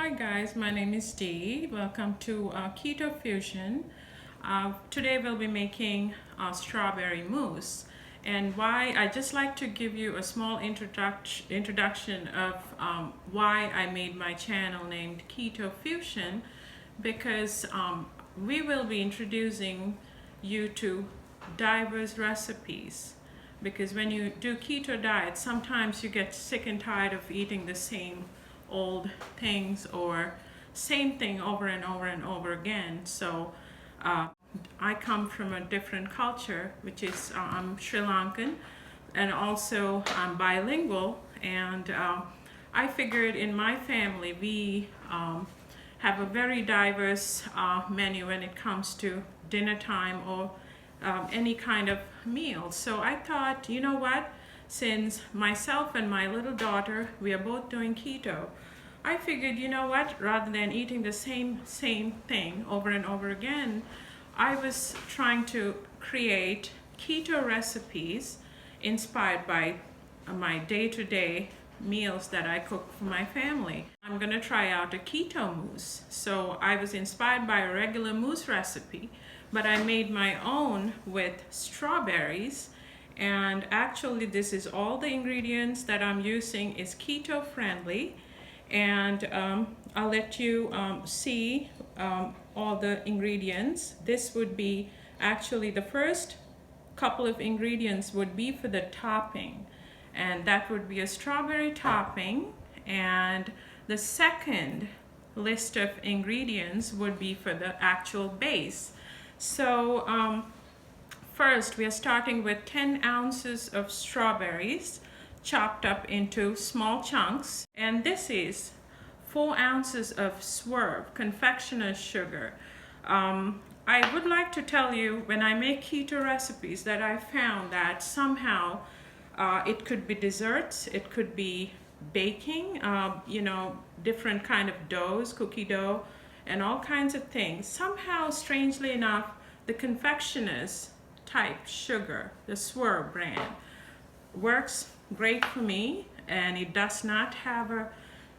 Hi guys, my name is Dee. Welcome to Keto Fusion. Today we'll be making strawberry mousse. And why I just like to give you a small introduction of why I made my channel named Keto Fusion, because we will be introducing you to diverse recipes. Because when you do keto diet, sometimes you get sick and tired of eating the same old things or same thing over and over and over again. So I come from a different culture, which is I'm Sri Lankan, and also I'm bilingual, and I figured in my family we have a very diverse menu when it comes to dinner time or any kind of meal. So I thought, you know what, since myself and my little daughter, we are both doing keto, I figured, you know what, rather than eating the same thing over and over again, I was trying to create keto recipes inspired by my day-to-day meals that I cook for my family. I'm gonna try out a keto mousse. So I was inspired by a regular mousse recipe, but I made my own with strawberries. And actually this is all the ingredients that I'm using is keto friendly. And I'll let you see all the ingredients. This would be actually the first couple of ingredients would be for the topping, and that would be a strawberry topping. And the second list of ingredients would be for the actual base. So first we are starting with 10 ounces of strawberries chopped up into small chunks, and this is 4 ounces of swerve confectioner's sugar. I would like to tell you, when I make keto recipes, that I found that somehow it could be desserts, it could be baking, you know, different kind of doughs, cookie dough, and all kinds of things. Somehow, strangely enough, the confectioner's type sugar, the Swerve brand, works great for me, and it does not have a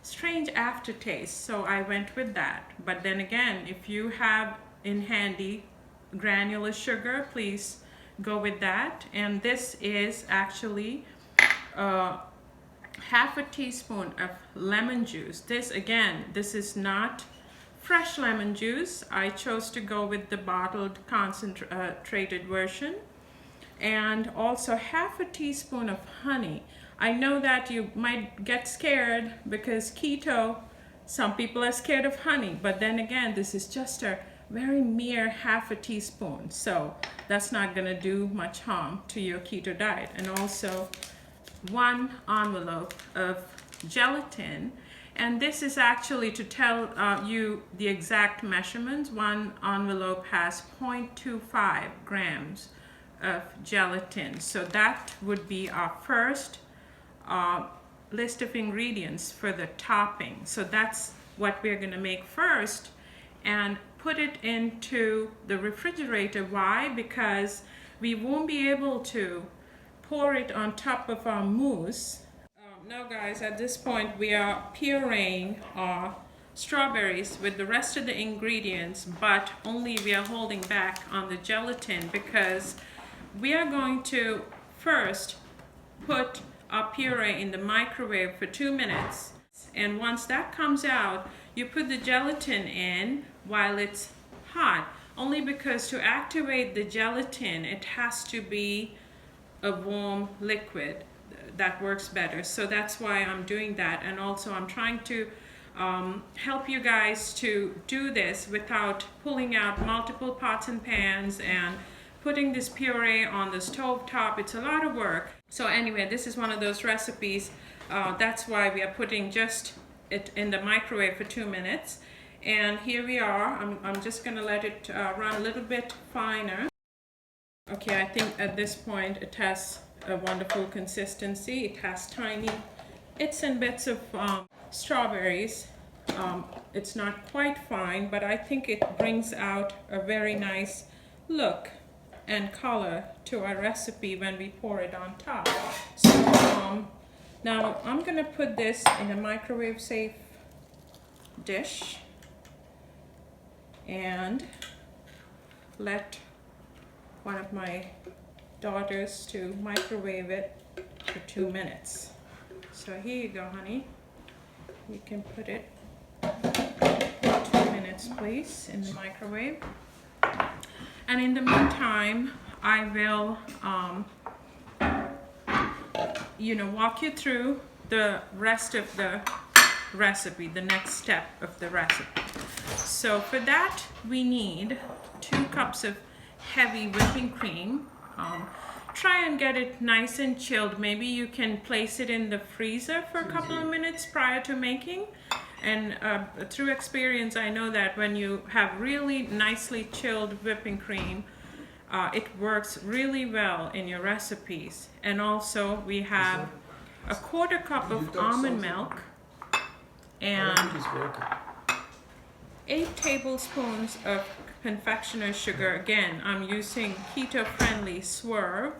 strange aftertaste, so I went with that. But then again, if you have in handy granular sugar, please go with that. And this is actually half a teaspoon of lemon juice. This is not fresh lemon juice. I chose to go with the bottled concentrated version. And also half a teaspoon of honey. I know that you might get scared because keto, some people are scared of honey, but then again, this is just a very mere half a teaspoon. So that's not gonna do much harm to your keto diet. And also 1 envelope of gelatin. And this is actually to tell you the exact measurements. 1 envelope has 0.25 grams of gelatin. So that would be our first list of ingredients for the topping. So that's what we're going to make first and put it into the refrigerator. Why? Because we won't be able to pour it on top of our mousse. Now guys, at this point we are pureeing our strawberries with the rest of the ingredients, but only we are holding back on the gelatin because we are going to first put our puree in the microwave for 2 minutes. And once that comes out, you put the gelatin in while it's hot. Only because to activate the gelatin, it has to be a warm liquid. That works better. So that's why I'm doing that. And also I'm trying to help you guys to do this without pulling out multiple pots and pans and putting this puree on the stove top. It's a lot of work. So anyway, this is one of those recipes. That's why we are putting just it in the microwave for 2 minutes. And here we are. I'm just gonna let it run a little bit finer. Okay, I think at this point it has a wonderful consistency. It has tiny bits and bits of strawberries. It's not quite fine, but I think it brings out a very nice look and color to our recipe when we pour it on top. So now I'm gonna put this in a microwave safe dish and let one of my daughters to microwave it for 2 minutes. So here you go, honey. You can put it 2 minutes, please, in the microwave. And in the meantime, I will, walk you through the rest of the recipe, the next step of the recipe. So for that, we need 2 cups of heavy whipping cream. Try and get it nice and chilled. Maybe you can place it in the freezer for a couple of minutes prior to making. And through experience, I know that when you have really nicely chilled whipping cream, it works really well in your recipes. And also we have a 1/4 cup of almond milk and 8 tablespoons of confectioner's sugar. Again, I'm using keto-friendly swerve,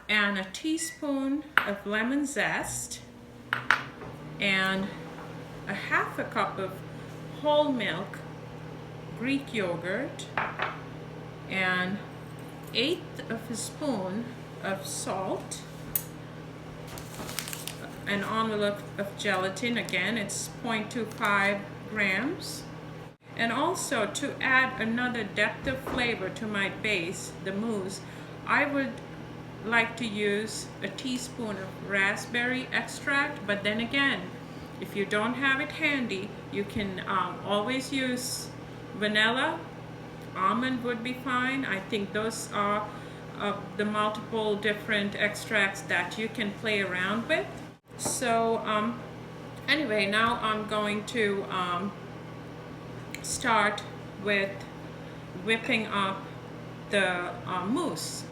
and a teaspoon of lemon zest, and a 1/2 cup of whole milk Greek yogurt, and 1/8 of a spoon of salt, an envelope of gelatin. Again, it's 0.25 grams. And also, to add another depth of flavor to my base, the mousse, I would like to use a teaspoon of raspberry extract. But then again, if you don't have it handy, you can always use vanilla. Almond would be fine. I think those are the multiple different extracts that you can play around with. So anyway, now I'm going to start with whipping up the mousse.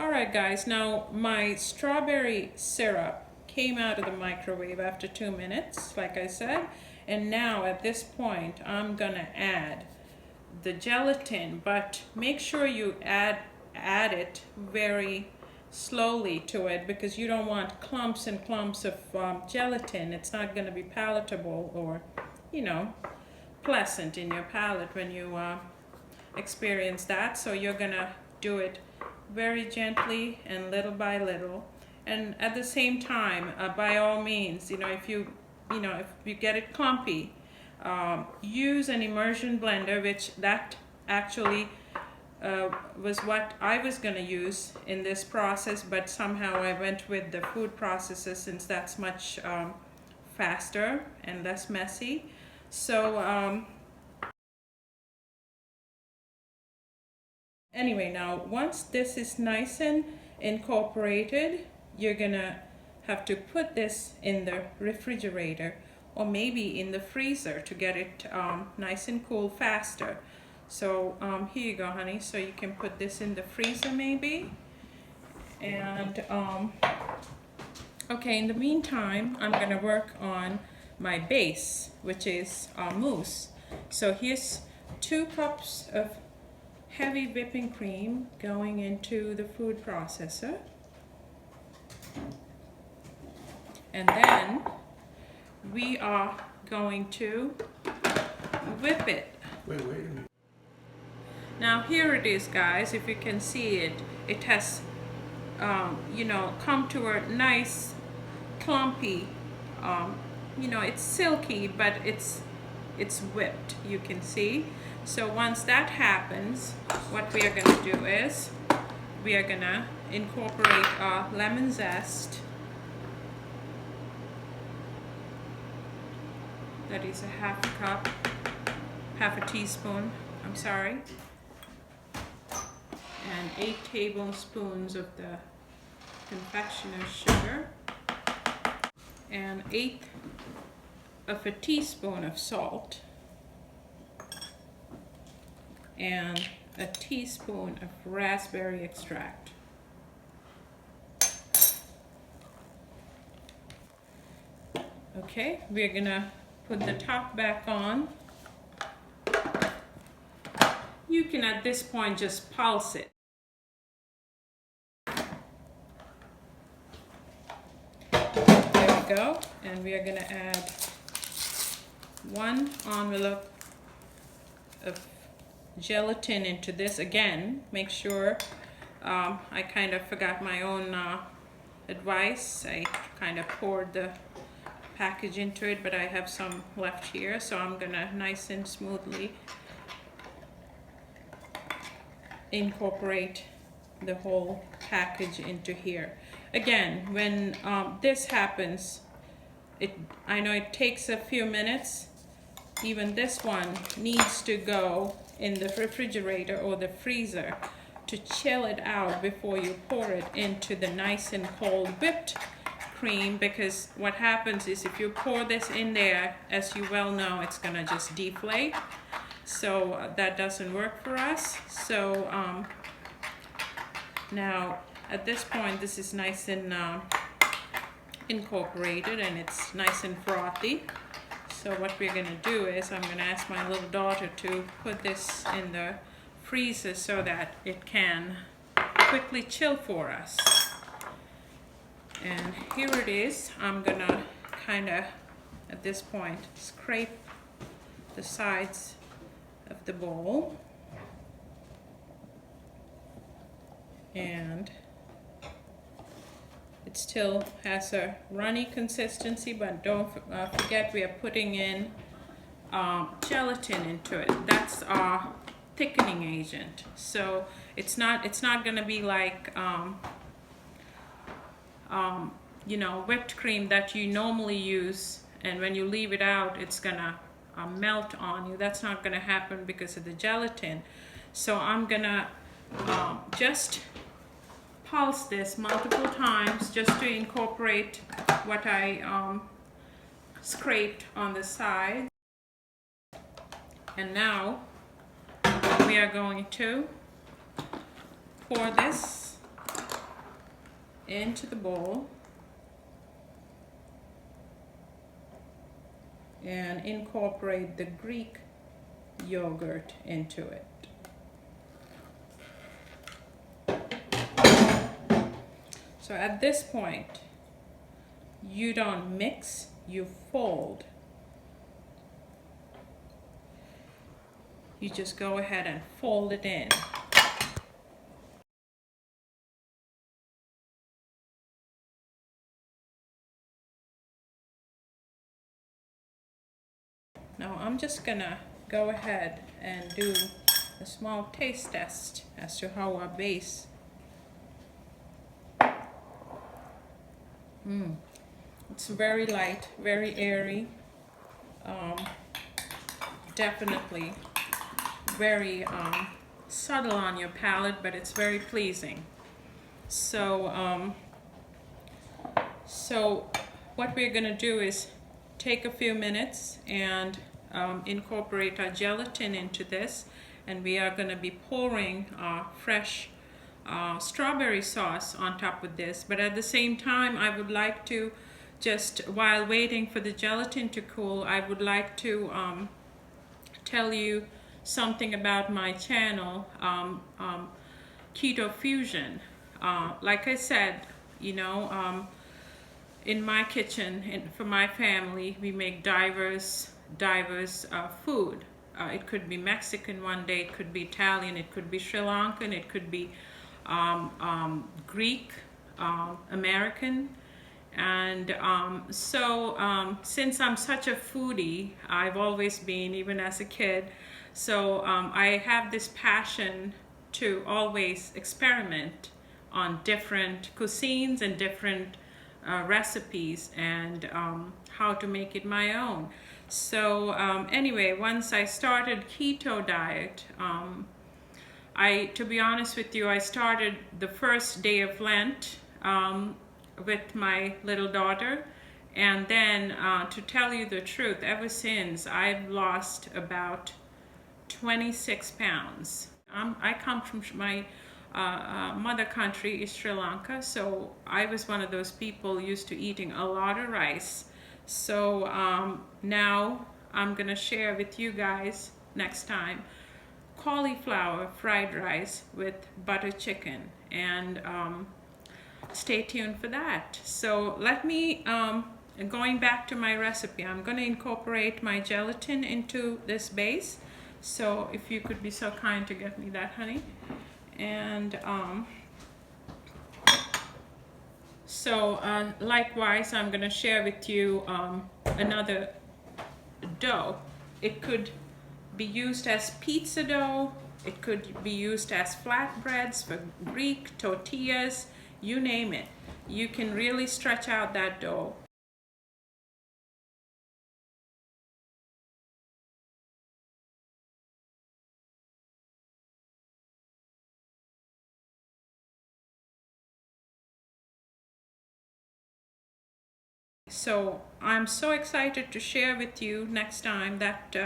Alright guys, now my strawberry syrup came out of the microwave after 2 minutes, like I said, and now at this point I'm gonna add the gelatin, but make sure you add it very slowly to it, because you don't want clumps and clumps of gelatin. It's not going to be palatable or, pleasant in your palate when you experience that. So you're going to do it very gently and little by little. And at the same time, by all means, if you get it clumpy, use an immersion blender, which that actually was what I was going to use in this process, but somehow I went with the food processor since that's much faster and less messy. So anyway, now once this is nice and incorporated, you're gonna have to put this in the refrigerator or maybe in the freezer to get it nice and cool faster. So here you go, honey. So you can put this in the freezer maybe. And okay, in the meantime, I'm gonna work on my base, which is mousse. So here's 2 cups of heavy whipping cream going into the food processor. And then we are going to whip it. Wait a minute. Now here it is, guys. If you can see it, it has, come to a nice clumpy, it's silky, but it's whipped, you can see. So once that happens, what we are going to do is we are going to incorporate our lemon zest. That is a 1/2 cup, 1/2 teaspoon, I'm sorry. And 8 tablespoons of the confectioner's sugar, and 1/8 of a teaspoon of salt, and a teaspoon of raspberry extract. Okay, we're gonna put the top back on. You can at this point just pulse it. There we go. And we are going to add 1 envelope of gelatin into this. Again, make sure, I kind of forgot my own advice. I kind of poured the package into it, but I have some left here, so I'm gonna nice and smoothly incorporate the whole package into here. Again, when this happens, I know it takes a few minutes. Even this one needs to go in the refrigerator or the freezer to chill it out before you pour it into the nice and cold whipped cream, because what happens is if you pour this in there, as you well know, it's gonna just deflate. So that doesn't work for us. So now at this point, this is nice and incorporated and it's nice and frothy. So what we're gonna do is I'm gonna ask my little daughter to put this in the freezer so that it can quickly chill for us. And here it is. I'm gonna kind of, at this point, scrape the sides of the bowl. And it still has a runny consistency, but don't forget we are putting in gelatin into it. That's our thickening agent. So it's not gonna be like you know, whipped cream that you normally use, and when you leave it out, it's gonna melt on you. That's not gonna happen because of the gelatin. So I'm gonna just pulse this multiple times just to incorporate what I scraped on the side. And now we are going to pour this into the bowl and incorporate the Greek yogurt into it. So at this point, you don't mix, you fold. You just go ahead and fold it in. Now I'm just gonna go ahead and do a small taste test as to how our base. It's very light, very airy, definitely very subtle on your palate, but it's very pleasing. So so what we're gonna do is take a few minutes and incorporate our gelatin into this, and we are gonna be pouring fresh strawberry sauce on top of this. But at the same time, I would like to just, while waiting for the gelatin to cool, I would like to tell you something about my channel, Keto Fusion. Like I said, you know, in my kitchen and for my family, we make diverse food. It could be Mexican one day, it could be Italian, it could be Sri Lankan, it could be Greek, American. And so since I'm such a foodie, I've always been, even as a kid, so I have this passion to always experiment on different cuisines and different recipes, and how to make it my own. So anyway, once I started keto diet, to be honest with you, I started the first day of Lent with my little daughter, and then to tell you the truth, ever since I've lost about 26 pounds. I come from my mother country is Sri Lanka, so I was one of those people used to eating a lot of rice. So now I'm gonna share with you guys next time cauliflower fried rice with butter chicken, and stay tuned for that. So let me going back to my recipe, I'm going to incorporate my gelatin into this base. So if you could be so kind to get me that, honey. And likewise, I'm going to share with you another dough. It could be used as pizza dough. It could be used as flatbreads for Greek tortillas, you name it. You can really stretch out that dough. So I'm so excited to share with you next time that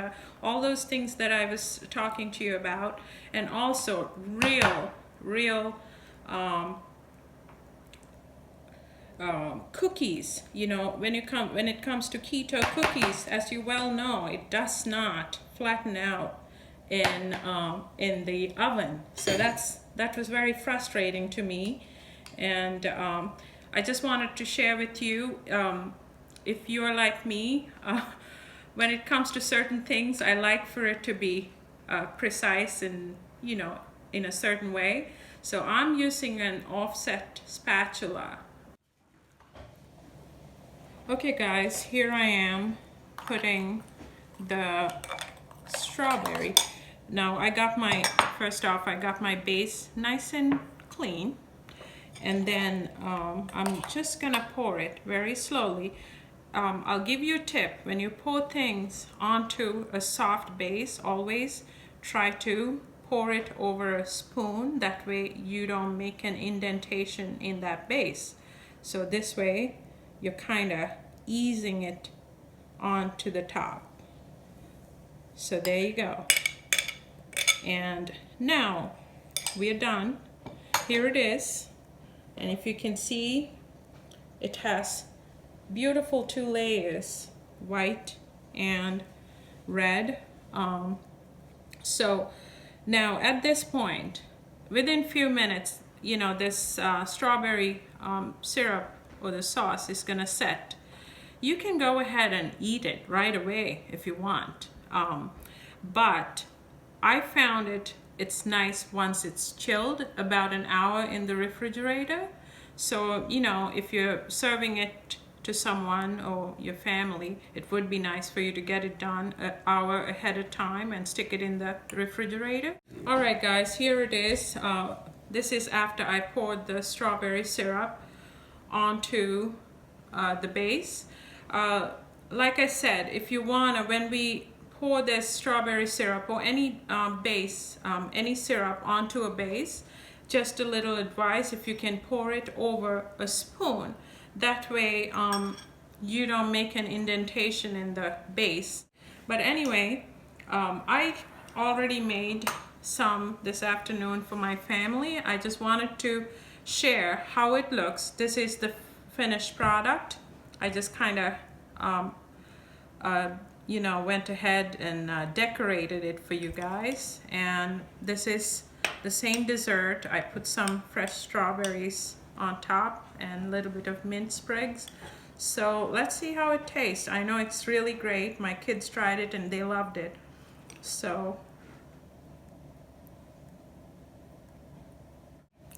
all those things that I was talking to you about, and also real cookies. You know, when it comes to keto cookies, as you well know, it does not flatten out in the oven. So that was very frustrating to me, and I just wanted to share with you, if you're like me, when it comes to certain things, I like for it to be precise and, you know, in a certain way. So I'm using an offset spatula. Okay guys, here I am putting the strawberry. Now first off, I got my base nice and clean. And then I'm just gonna pour it very slowly. I'll give you a tip. When you pour things onto a soft base, always try to pour it over a spoon. That way you don't make an indentation in that base. So this way you're kind of easing it onto the top. So there you go. And now we're done. Here it is. And if you can see, it has beautiful 2 layers, white and red. So now at this point, within few minutes, you know, this strawberry syrup or the sauce is gonna set. You can go ahead and eat it right away if you want. But I found it's nice once it's chilled, about an hour in the refrigerator. So, you know, if you're serving it to someone or your family, it would be nice for you to get it done an hour ahead of time and stick it in the refrigerator. All right guys, here it is. This is after I poured the strawberry syrup onto the base. Like I said, if you wanna, when we pour this strawberry syrup or any base, any syrup onto a base, just a little advice, if you can pour it over a spoon, that way you don't make an indentation in the base. But anyway, I already made some this afternoon for my family. I just wanted to share how it looks. This is the finished product. I just kind of you know, went ahead and decorated it for you guys. And this is the same dessert. I put some fresh strawberries on top and a little bit of mint sprigs. So let's see how it tastes. I know it's really great. My kids tried it and they loved it. So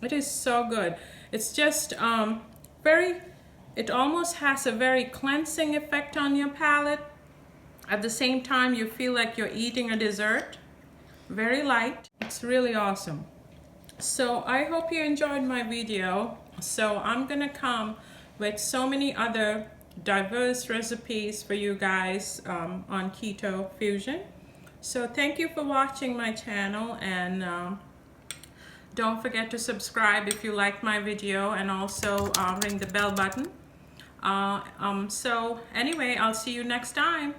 it is so good. It's just it almost has a very cleansing effect on your palate. At the same time, you feel like you're eating a dessert. Very light. It's really awesome. So I hope you enjoyed my video. So I'm gonna come with so many other diverse recipes for you guys on Keto Fusion. So thank you for watching my channel, and don't forget to subscribe if you like my video, and also ring the bell button. So anyway, I'll see you next time.